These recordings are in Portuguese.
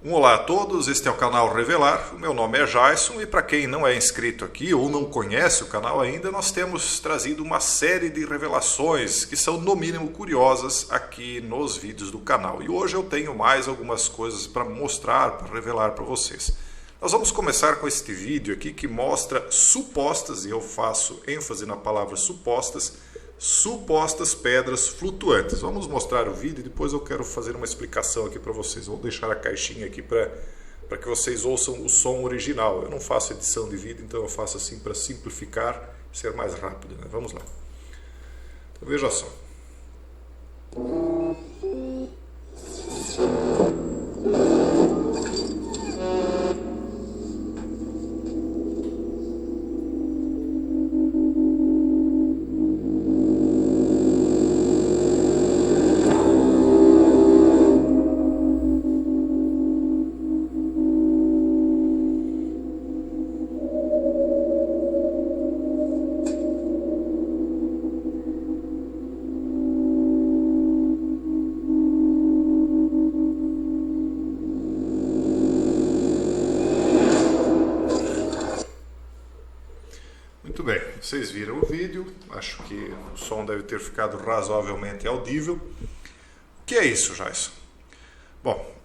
Olá a todos, este é o canal Revelar, o meu nome é Jason e para quem não é inscrito aqui ou não conhece o canal ainda, nós temos trazido uma série de revelações que são no mínimo curiosas aqui nos vídeos do canal. E hoje eu tenho mais algumas coisas para mostrar, para revelar para vocês. Nós vamos começar com este vídeo aqui que mostra supostas, e eu faço ênfase na palavra supostas pedras flutuantes. Vamos mostrar o vídeo e depois eu quero fazer uma explicação aqui para vocês. Vou deixar a caixinha aqui para que vocês ouçam o som original. Eu não faço edição de vídeo, então eu faço assim para simplificar e ser mais rápido, né? Vamos lá. Então, veja só. Muito bem, vocês viram o vídeo, acho que o som deve ter ficado razoavelmente audível. O que é isso, Jason? Bom,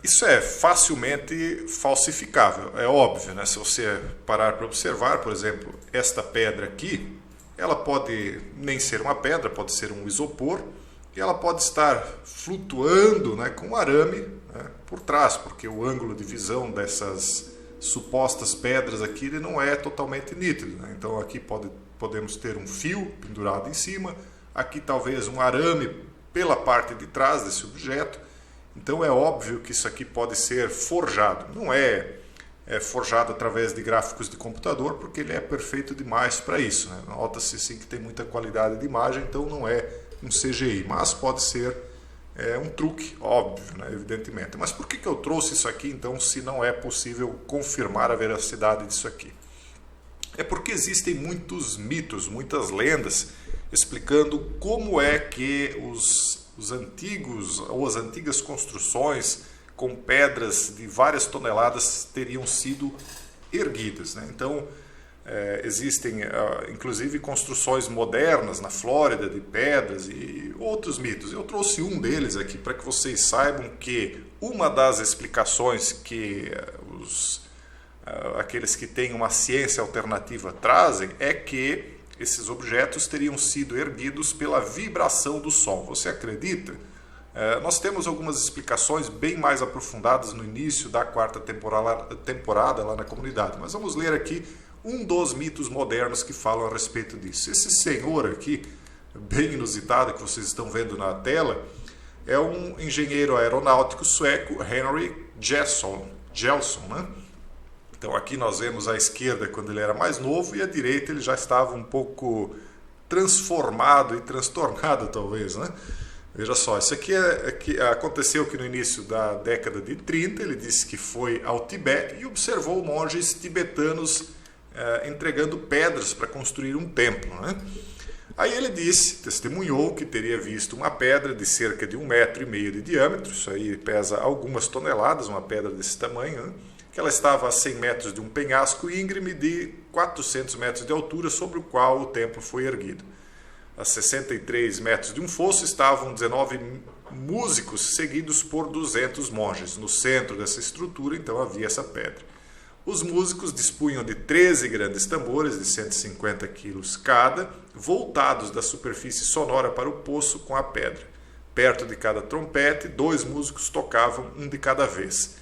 isso é facilmente falsificável, é óbvio, né? Se você parar para observar, por exemplo, esta pedra aqui, ela pode nem ser uma pedra, pode ser um isopor, e ela pode estar flutuando, né, com arame, né, por trás, porque o ângulo de visão dessas supostas pedras aqui ele não é totalmente nítido, né? Então aqui podemos ter um fio pendurado em cima, aqui talvez um arame pela parte de trás desse objeto. Então é óbvio que isso aqui pode ser forjado. Não é forjado através de gráficos de computador, porque ele é perfeito demais para isso, né? Nota-se sim que tem muita qualidade de imagem, então não é um CGI, mas pode ser um truque, óbvio, né, evidentemente. Mas por que eu trouxe isso aqui, então, se não é possível confirmar a veracidade disso aqui? É porque existem muitos mitos, muitas lendas, explicando como é que os antigos ou as antigas construções com pedras de várias toneladas teriam sido erguidas, né? Então, existem inclusive construções modernas na Flórida de pedras e outros mitos. Eu trouxe um deles aqui para que vocês saibam que uma das explicações que aqueles que têm uma ciência alternativa trazem é que esses objetos teriam sido erguidos pela vibração do som. Você acredita? Nós temos algumas explicações bem mais aprofundadas no início da quarta temporada lá na comunidade, mas vamos ler aqui um dos mitos modernos que falam a respeito disso. Esse senhor aqui, bem inusitado, que vocês estão vendo na tela, é um engenheiro aeronáutico sueco, Henry Gelson, né? Então aqui nós vemos à esquerda quando ele era mais novo e à direita ele já estava um pouco transformado e transtornado, talvez, né? Veja só, isso aqui aconteceu que no início da década de 30, ele disse que foi ao Tibete e observou monges tibetanos entregando pedras para construir um templo, né? Aí ele testemunhou que teria visto uma pedra de cerca de 1,5 metro de diâmetro, isso aí pesa algumas toneladas, uma pedra desse tamanho, né? Que ela estava a 100 metros de um penhasco íngreme de 400 metros de altura, sobre o qual o templo foi erguido. A 63 metros de um fosso estavam 19 músicos seguidos por 200 monges. No centro dessa estrutura, então, havia essa pedra. Os músicos dispunham de 13 grandes tambores de 150 quilos cada, voltados da superfície sonora para o poço com a pedra. Perto de cada trompete, 2 músicos tocavam, um de cada vez.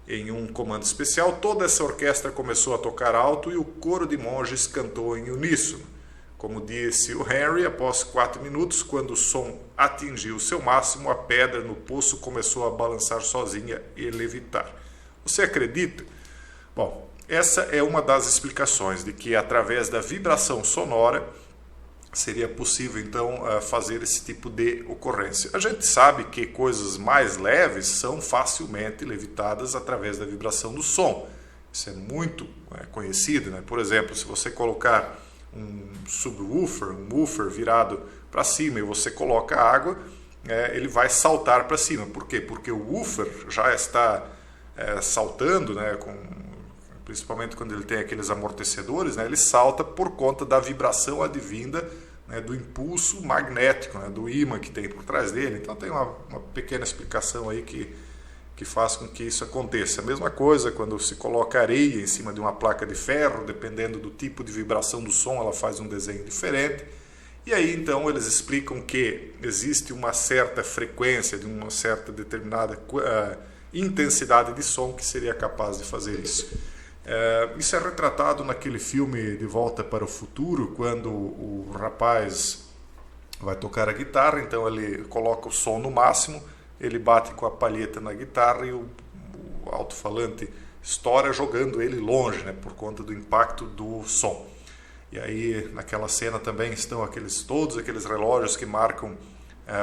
Em um comando especial, toda essa orquestra começou a tocar alto e o coro de monges cantou em uníssono. Como disse o Henry, após 4 minutos, quando o som atingiu seu máximo, a pedra no poço começou a balançar sozinha e levitar. Você acredita? Bom, essa é uma das explicações de que através da vibração sonora seria possível então fazer esse tipo de ocorrência. A gente sabe que coisas mais leves são facilmente levitadas através da vibração do som. Isso é muito conhecido, né? Por exemplo, se você colocar um subwoofer, um woofer virado para cima e você coloca água, ele vai saltar para cima. Por quê? Porque o woofer já está saltando, né, principalmente quando ele tem aqueles amortecedores, né, ele salta por conta da vibração advinda, né, do impulso magnético, né, do ímã que tem por trás dele. Então tem uma pequena explicação aí que faz com que isso aconteça. A mesma coisa quando se coloca areia em cima de uma placa de ferro, dependendo do tipo de vibração do som, ela faz um desenho diferente. E aí então eles explicam que existe uma certa frequência, de uma certa determinada intensidade de som que seria capaz de fazer isso. Isso é retratado naquele filme De Volta para o Futuro, quando o rapaz vai tocar a guitarra, então ele coloca o som no máximo, ele bate com a palheta na guitarra e o alto-falante estoura jogando ele longe, né, por conta do impacto do som. E aí naquela cena também estão todos aqueles relógios que marcam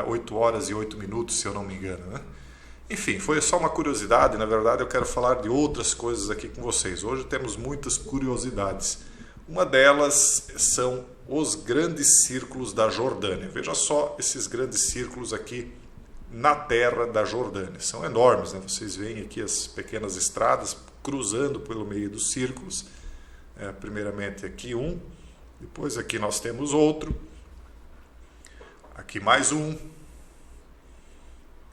8 horas e 8 minutos, se eu não me engano, né? Enfim, foi só uma curiosidade. Na verdade eu quero falar de outras coisas aqui com vocês. Hoje temos muitas curiosidades. Uma delas são os grandes círculos da Jordânia. Veja só esses grandes círculos aqui na terra da Jordânia. São enormes, né? Vocês veem aqui as pequenas estradas cruzando pelo meio dos círculos. Primeiramente aqui um, depois aqui nós temos outro, aqui mais um,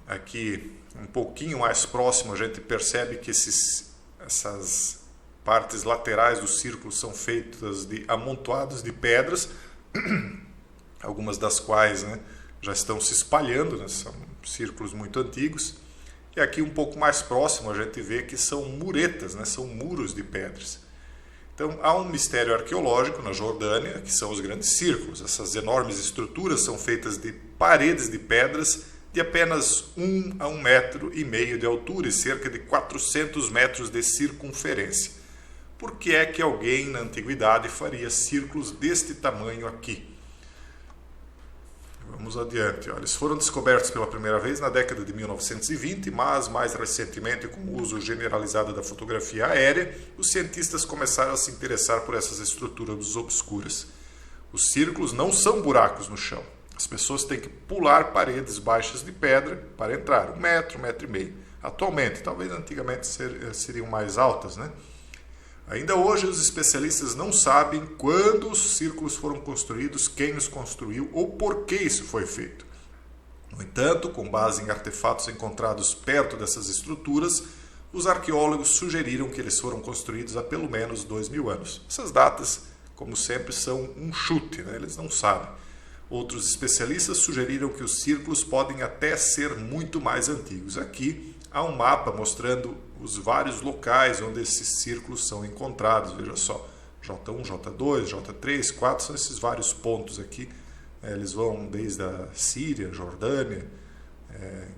aqui um pouquinho mais próximo a gente percebe que essas partes laterais do círculo são feitas de amontoados de pedras, algumas das quais, né, já estão se espalhando, né, são círculos muito antigos. E aqui um pouco mais próximo a gente vê que são muretas, né, são muros de pedras. Então há um mistério arqueológico na Jordânia, que são os grandes círculos. Essas enormes estruturas são feitas de paredes de pedras de apenas 1 a 1,5 metros de altura e cerca de 400 metros de circunferência. Por que é que alguém na antiguidade faria círculos deste tamanho aqui? Vamos adiante. Eles foram descobertos pela primeira vez na década de 1920, mas mais recentemente, com o uso generalizado da fotografia aérea, os cientistas começaram a se interessar por essas estruturas obscuras. Os círculos não são buracos no chão. As pessoas têm que pular paredes baixas de pedra para entrar, 1 metro, 1,5 metros. Atualmente, talvez antigamente seriam mais altas, né? Ainda hoje os especialistas não sabem quando os círculos foram construídos, quem os construiu ou por que isso foi feito. No entanto, com base em artefatos encontrados perto dessas estruturas, os arqueólogos sugeriram que eles foram construídos há pelo menos 2.000 anos. Essas datas, como sempre, são um chute, né? Eles não sabem. Outros especialistas sugeriram que os círculos podem até ser muito mais antigos. Aqui há um mapa mostrando os vários locais onde esses círculos são encontrados. Veja só, J1, J2, J3, 4, são esses vários pontos aqui. Eles vão desde a Síria, Jordânia,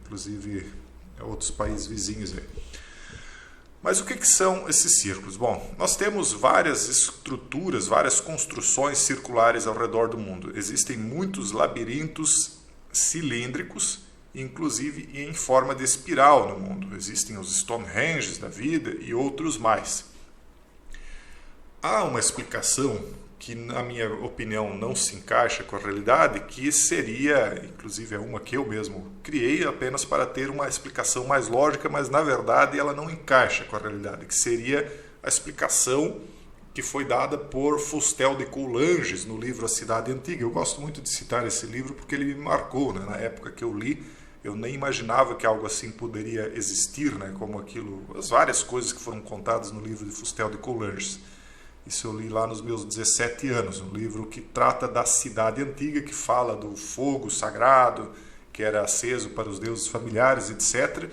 inclusive outros países vizinhos aí. Mas o que são esses círculos? Bom, nós temos várias estruturas, várias construções circulares ao redor do mundo. Existem muitos labirintos cilíndricos, inclusive em forma de espiral no mundo. Existem os Stonehenges da vida e outros mais. Há uma explicação que, na minha opinião, não se encaixa com a realidade, que seria, inclusive é uma que eu mesmo criei apenas para ter uma explicação mais lógica, mas na verdade ela não encaixa com a realidade, que seria a explicação que foi dada por Fustel de Coulanges no livro A Cidade Antiga. Eu gosto muito de citar esse livro porque ele me marcou, né? Na época que eu li, eu nem imaginava que algo assim poderia existir, né? Como aquilo, as várias coisas que foram contadas no livro de Fustel de Coulanges. Isso eu li lá nos meus 17 anos, um livro que trata da cidade antiga, que fala do fogo sagrado, que era aceso para os deuses familiares, etc.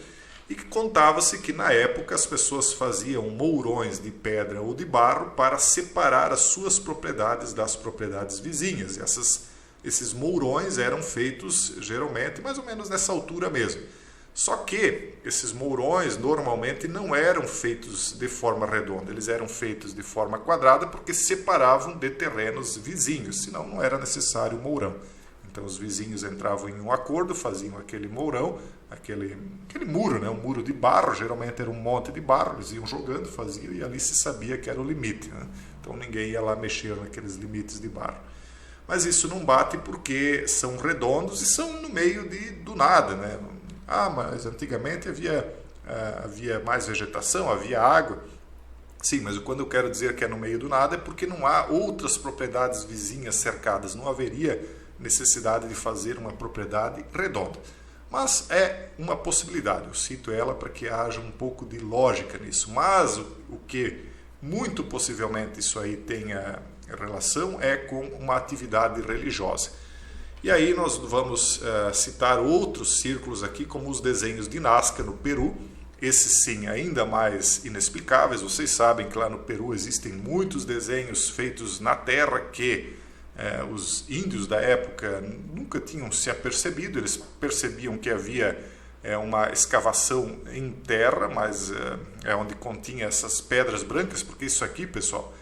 E que contava-se que na época as pessoas faziam mourões de pedra ou de barro para separar as suas propriedades das propriedades vizinhas. E esses mourões eram feitos geralmente mais ou menos nessa altura mesmo. Só que esses mourões normalmente não eram feitos de forma redonda, eles eram feitos de forma quadrada porque separavam de terrenos vizinhos, senão não era necessário o mourão. Então os vizinhos entravam em um acordo, faziam aquele mourão, aquele muro, né? Um muro de barro, geralmente era um monte de barro, eles iam jogando, faziam e ali se sabia que era o limite, né? Então ninguém ia lá mexer naqueles limites de barro. Mas isso não bate porque são redondos e são no meio do nada, né? Ah, mas antigamente havia havia mais vegetação, havia água. Sim, mas quando eu quero dizer que é no meio do nada é porque não há outras propriedades vizinhas cercadas, não haveria necessidade de fazer uma propriedade redonda. Mas é uma possibilidade, eu cito ela para que haja um pouco de lógica nisso. Mas o que muito possivelmente isso aí tenha relação é com uma atividade religiosa. E aí nós vamos citar outros círculos aqui, como os desenhos de Nazca no Peru. Esses sim, ainda mais inexplicáveis. Vocês sabem que lá no Peru existem muitos desenhos feitos na terra que os índios da época nunca tinham se apercebido. Eles percebiam que havia uma escavação em terra, mas é onde continha essas pedras brancas, porque isso aqui, pessoal,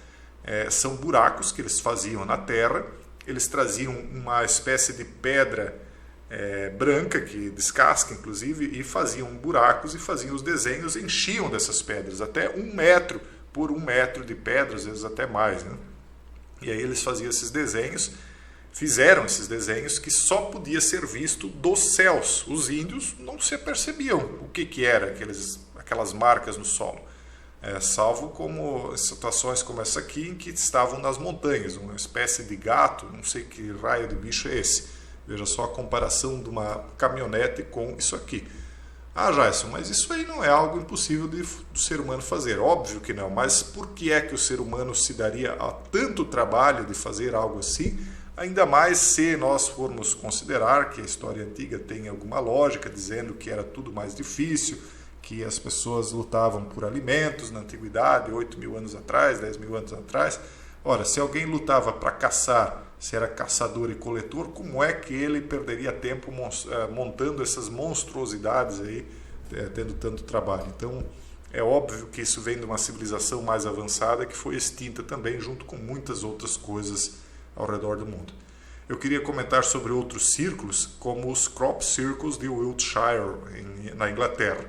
são buracos que eles faziam na terra. Eles traziam uma espécie de pedra branca, que descasca inclusive, e faziam buracos e faziam os desenhos, enchiam dessas pedras, até 1 metro por 1 metro de pedra, às vezes até mais, né? E aí eles faziam esses desenhos, fizeram esses desenhos que só podia ser visto dos céus. Os índios não se apercebiam o que era aquelas marcas no solo, salvo como situações como essa aqui, em que estavam nas montanhas, uma espécie de gato, não sei que raio de bicho é esse. Veja só a comparação de uma caminhonete com isso aqui. Ah, Jason, mas isso aí não é algo impossível do ser humano fazer. Óbvio que não, mas por que é que o ser humano se daria a tanto trabalho de fazer algo assim? Ainda mais se nós formos considerar que a história antiga tem alguma lógica, dizendo que era tudo mais difícil, que as pessoas lutavam por alimentos na antiguidade, 8.000 anos atrás, 10.000 anos atrás. Ora, se alguém lutava para caçar, se era caçador e coletor, como é que ele perderia tempo montando essas monstruosidades aí, tendo tanto trabalho? Então, é óbvio que isso vem de uma civilização mais avançada que foi extinta também, junto com muitas outras coisas ao redor do mundo. Eu queria comentar sobre outros círculos, como os crop circles de Wiltshire, na Inglaterra.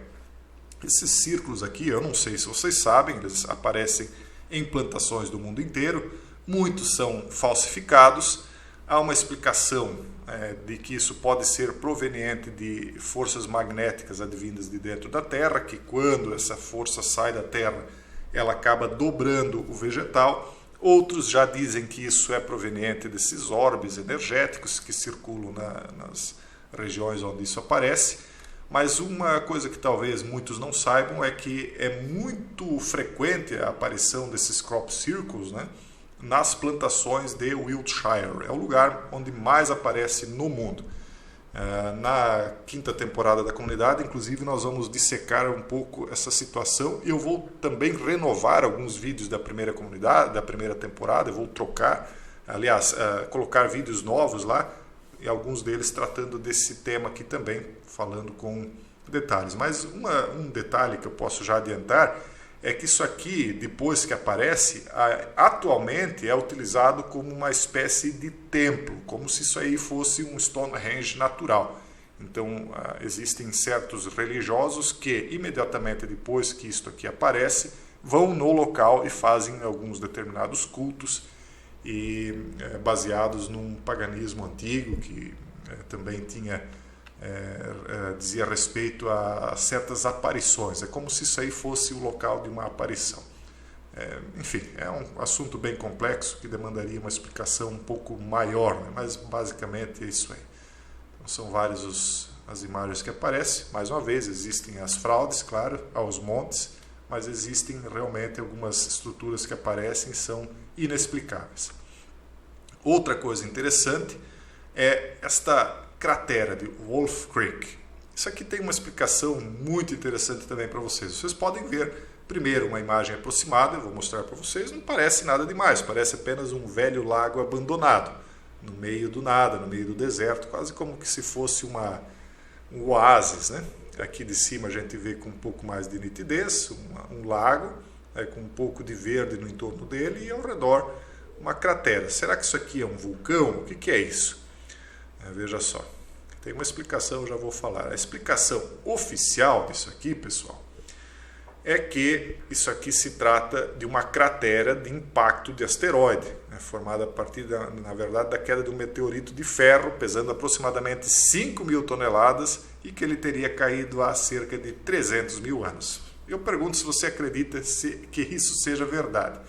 Esses círculos aqui, eu não sei se vocês sabem, eles aparecem em plantações do mundo inteiro. Muitos são falsificados. Há uma explicação de que isso pode ser proveniente de forças magnéticas advindas de dentro da Terra, que quando essa força sai da Terra, ela acaba dobrando o vegetal. Outros já dizem que isso é proveniente desses orbes energéticos que circulam nas regiões onde isso aparece. Mas uma coisa que talvez muitos não saibam é que é muito frequente a aparição desses crop circles, né, nas plantações de Wiltshire. É o lugar onde mais aparece no mundo. Na 5ª temporada da comunidade, inclusive, nós vamos dissecar um pouco essa situação. E eu vou também renovar alguns vídeos da primeira comunidade, da primeira temporada. Eu vou trocar, aliás, colocar vídeos novos lá, e alguns deles tratando desse tema aqui também, falando com detalhes. Mas um detalhe que eu posso já adiantar é que isso aqui, depois que aparece, atualmente é utilizado como uma espécie de templo, como se isso aí fosse um Stonehenge natural. Então, existem certos religiosos que, imediatamente depois que isto aqui aparece, vão no local e fazem alguns determinados cultos, e baseados num paganismo antigo que também dizia respeito a certas aparições. É como se isso aí fosse o local de uma aparição. Enfim, é um assunto bem complexo que demandaria uma explicação um pouco maior, né? Mas basicamente é isso aí. Então, são várias as imagens que aparecem. Mais uma vez, existem as fraudes, claro, aos montes, mas existem realmente algumas estruturas que aparecem e são inexplicáveis. Outra coisa interessante é esta cratera de Wolf Creek. Isso aqui tem uma explicação muito interessante também para vocês. Vocês podem ver primeiro uma imagem aproximada, eu vou mostrar para vocês, não parece nada demais, parece apenas um velho lago abandonado, no meio do nada, no meio do deserto, quase como que se fosse um oásis, né? Aqui de cima a gente vê com um pouco mais de nitidez, um lago, com um pouco de verde no entorno dele e ao redor uma cratera. Será que isso aqui é um vulcão? O que é isso? Veja só, tem uma explicação, já vou falar. A explicação oficial disso aqui, pessoal, é que isso aqui se trata de uma cratera de impacto de asteroide, formada a partir, na verdade, da queda de um meteorito de ferro, pesando aproximadamente 5.000 toneladas e que ele teria caído há cerca de 300 mil anos. Eu pergunto se você acredita que isso seja verdade.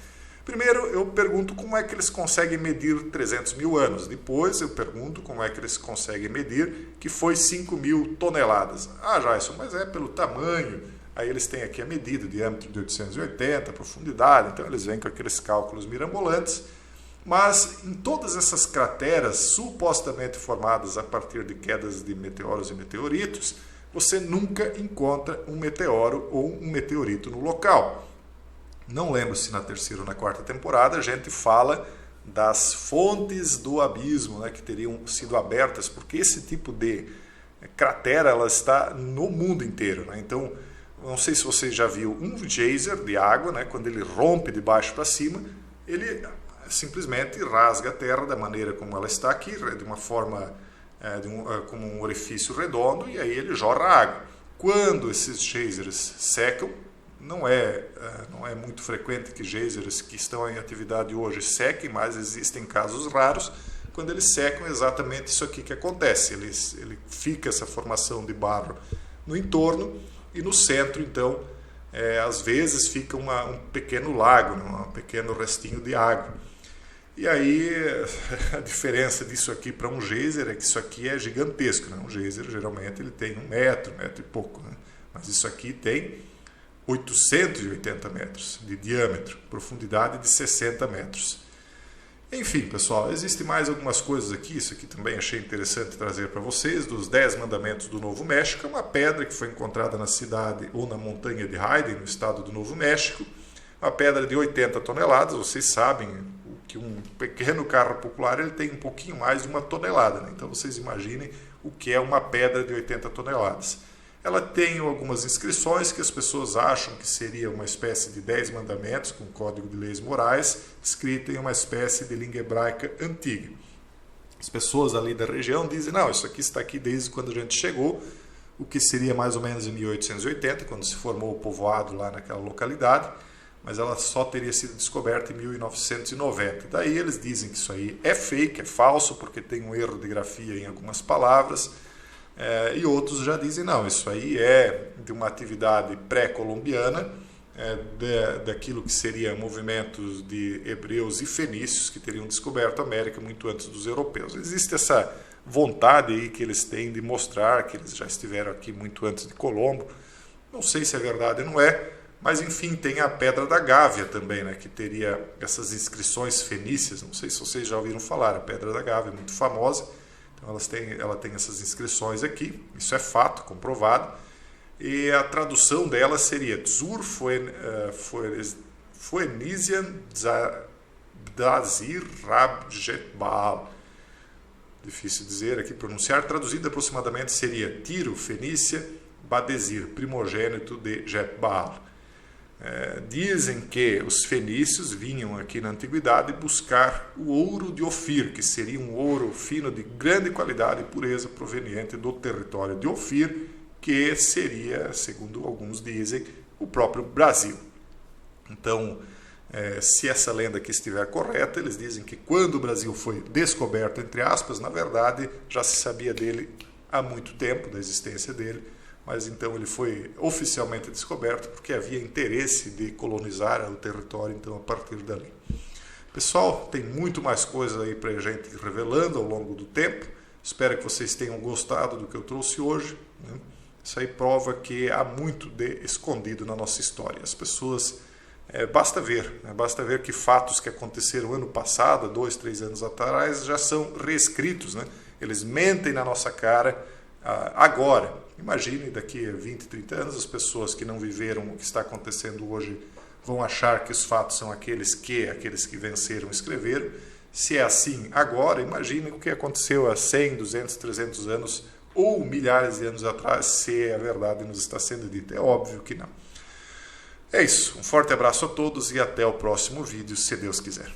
Primeiro, eu pergunto como é que eles conseguem medir 300 mil anos. Depois, eu pergunto como é que eles conseguem medir que foi 5 mil toneladas. Ah, Jason, mas é pelo tamanho. Aí eles têm aqui a medida, diâmetro de 880, profundidade. Então, eles vêm com aqueles cálculos mirabolantes. Mas em todas essas crateras supostamente formadas a partir de quedas de meteoros e meteoritos, você nunca encontra um meteoro ou um meteorito no local. Não lembro se na terceira ou na quarta temporada a gente fala das fontes do abismo, né, que teriam sido abertas, porque esse tipo de cratera ela está no mundo inteiro. Né? Então, não sei se você já viu um geyser de água, né, quando ele rompe de baixo para cima, ele simplesmente rasga a terra da maneira como ela está aqui, de uma forma como um orifício redondo, e aí ele jorra água. Quando esses geysers secam, não é muito frequente que geysers que estão em atividade hoje sequem, mas existem casos raros. Quando eles secam, é exatamente isso aqui que acontece. Ele fica essa formação de barro no entorno, e no centro, então, às vezes fica um pequeno lago, um pequeno restinho de água. E aí, a diferença disso aqui para um geyser é que isso aqui é gigantesco. Né? Um geyser, geralmente, ele tem 1 metro, 1 metro e pouco. Né? Mas isso aqui tem 880 metros de diâmetro, profundidade de 60 metros. Enfim, pessoal, existem mais algumas coisas aqui. Isso aqui também achei interessante trazer para vocês, dos 10 mandamentos do Novo México. É uma pedra que foi encontrada na cidade ou na montanha de Hayden, no estado do Novo México. Uma pedra de 80 toneladas, vocês sabem que um pequeno carro popular ele tem um pouquinho mais de 1 tonelada. Né? Então vocês imaginem o que é uma pedra de 80 toneladas. Ela tem algumas inscrições que as pessoas acham que seria uma espécie de 10 mandamentos com código de leis morais, escrita em uma espécie de língua hebraica antiga. As pessoas ali da região dizem, não, isso aqui está aqui desde quando a gente chegou, o que seria mais ou menos em 1880, quando se formou o povoado lá naquela localidade, mas ela só teria sido descoberta em 1990. Daí eles dizem que isso aí é fake, é falso, porque tem um erro de grafia em algumas palavras, e outros já dizem, não, isso aí é de uma atividade pré-colombiana, daquilo que seria movimentos de hebreus e fenícios que teriam descoberto a América muito antes dos europeus. Existe essa vontade aí que eles têm de mostrar que eles já estiveram aqui muito antes de Colombo. Não sei se é verdade ou não é, mas enfim, tem a Pedra da Gávea também, né, que teria essas inscrições fenícias. Não sei se vocês já ouviram falar, a Pedra da Gávea é muito famosa. Então ela tem essas inscrições aqui, isso é fato, comprovado. E a tradução dela seria Tzur Phoenician Dazir Rabjet Baal. Difícil dizer aqui, pronunciar. Traduzido aproximadamente seria Tiro, Fenícia, Badesir, primogênito de Jet Baal. Dizem que os fenícios vinham aqui na antiguidade buscar o ouro de Ofir, que seria um ouro fino de grande qualidade e pureza proveniente do território de Ofir, que seria, segundo alguns dizem, o próprio Brasil. Então, se essa lenda aqui estiver correta, eles dizem que quando o Brasil foi descoberto, entre aspas, na verdade já se sabia dele há muito tempo, da existência dele, mas então ele foi oficialmente descoberto porque havia interesse de colonizar o território, então, a partir dali. Pessoal, tem muito mais coisas aí para a gente ir revelando ao longo do tempo. Espero que vocês tenham gostado do que eu trouxe hoje. Né? Isso aí prova que há muito de escondido na nossa história. As pessoas, basta ver que fatos que aconteceram ano passado, 2, 3 anos atrás, já são reescritos. Né? Eles mentem na nossa cara agora. Imagine, daqui a 20, 30 anos, as pessoas que não viveram o que está acontecendo hoje vão achar que os fatos são aqueles que venceram escreveram. Se é assim agora, imagine o que aconteceu há 100, 200, 300 anos ou milhares de anos atrás, se a verdade nos está sendo dita. É óbvio que não. É isso. Um forte abraço a todos e até o próximo vídeo, se Deus quiser.